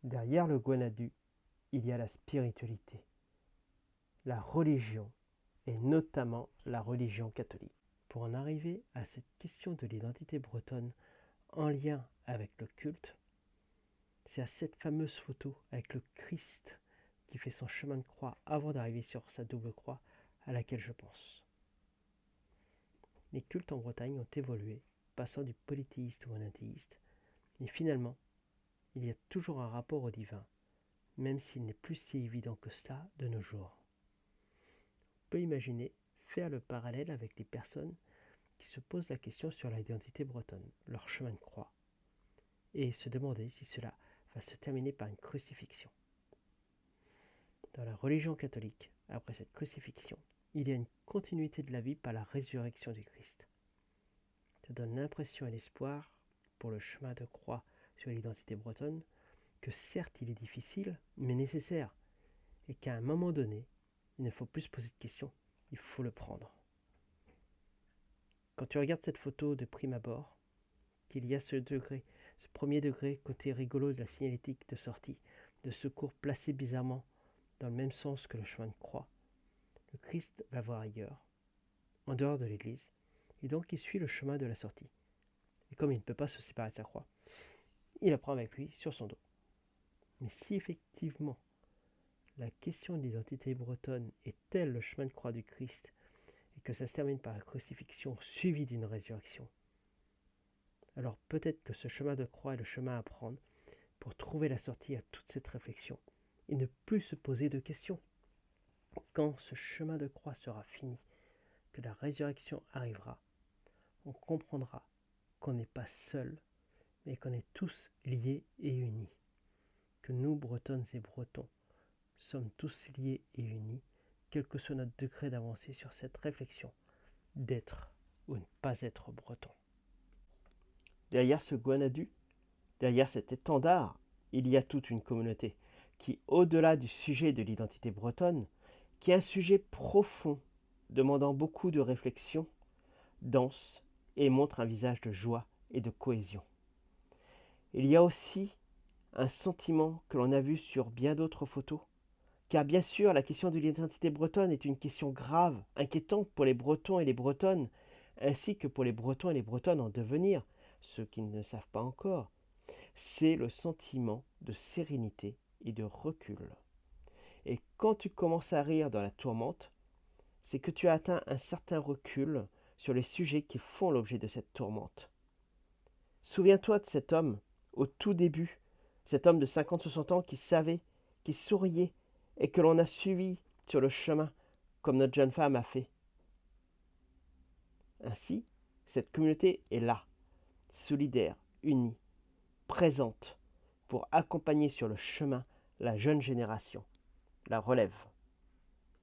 Derrière le Xanadu, il y a la spiritualité, la religion, et notamment la religion catholique. Pour en arriver à cette question de l'identité bretonne en lien avec le culte, c'est à cette fameuse photo avec le Christ qui fait son chemin de croix avant d'arriver sur sa double croix à laquelle je pense. Les cultes en Bretagne ont évolué, passant du polythéiste au monothéiste, et finalement, il y a toujours un rapport au divin, même s'il n'est plus si évident que cela de nos jours. On peut imaginer faire le parallèle avec les personnes qui se posent la question sur l'identité bretonne, leur chemin de croix, et se demander si cela va se terminer par une crucifixion. Dans la religion catholique, après cette crucifixion, il y a une continuité de la vie par la résurrection du Christ. Ça donne l'impression et l'espoir, pour le chemin de croix sur l'identité bretonne, que certes il est difficile, mais nécessaire, et qu'à un moment donné, il ne faut plus se poser de questions, il faut le prendre. Quand tu regardes cette photo de prime abord, qu'il y a ce premier degré côté rigolo de la signalétique de sortie, de secours placé bizarrement dans le même sens que le chemin de croix, le Christ va voir ailleurs, en dehors de l'église, et donc il suit le chemin de la sortie. Et comme il ne peut pas se séparer de sa croix, il la prend avec lui sur son dos. Mais si effectivement la question de l'identité bretonne est telle le chemin de croix du Christ, et que ça se termine par la crucifixion suivie d'une résurrection, alors peut-être que ce chemin de croix est le chemin à prendre pour trouver la sortie à toute cette réflexion et ne plus se poser de questions. Quand ce chemin de croix sera fini, que la résurrection arrivera, on comprendra qu'on n'est pas seul, mais qu'on est tous liés et unis. Que nous, Bretonnes et Bretons, sommes tous liés et unis, quel que soit notre degré d'avancée sur cette réflexion d'être ou ne pas être breton. Derrière ce Xanadu, derrière cet étendard, il y a toute une communauté qui, au-delà du sujet de l'identité bretonne, qui est un sujet profond, demandant beaucoup de réflexion, danse et montre un visage de joie et de cohésion. Il y a aussi un sentiment que l'on a vu sur bien d'autres photos, car bien sûr la question de l'identité bretonne est une question grave, inquiétante pour les Bretons et les Bretonnes, ainsi que pour les Bretons et les Bretonnes en devenir, ceux qui ne le savent pas encore. C'est le sentiment de sérénité et de recul. Et quand tu commences à rire dans la tourmente, c'est que tu as atteint un certain recul sur les sujets qui font l'objet de cette tourmente. Souviens-toi de cet homme, au tout début, cet homme de 50-60 ans qui savait, qui souriait, et que l'on a suivi sur le chemin, comme notre jeune femme a fait. Ainsi, cette communauté est là, solidaire, unie, présente, pour accompagner sur le chemin la jeune génération, la relève.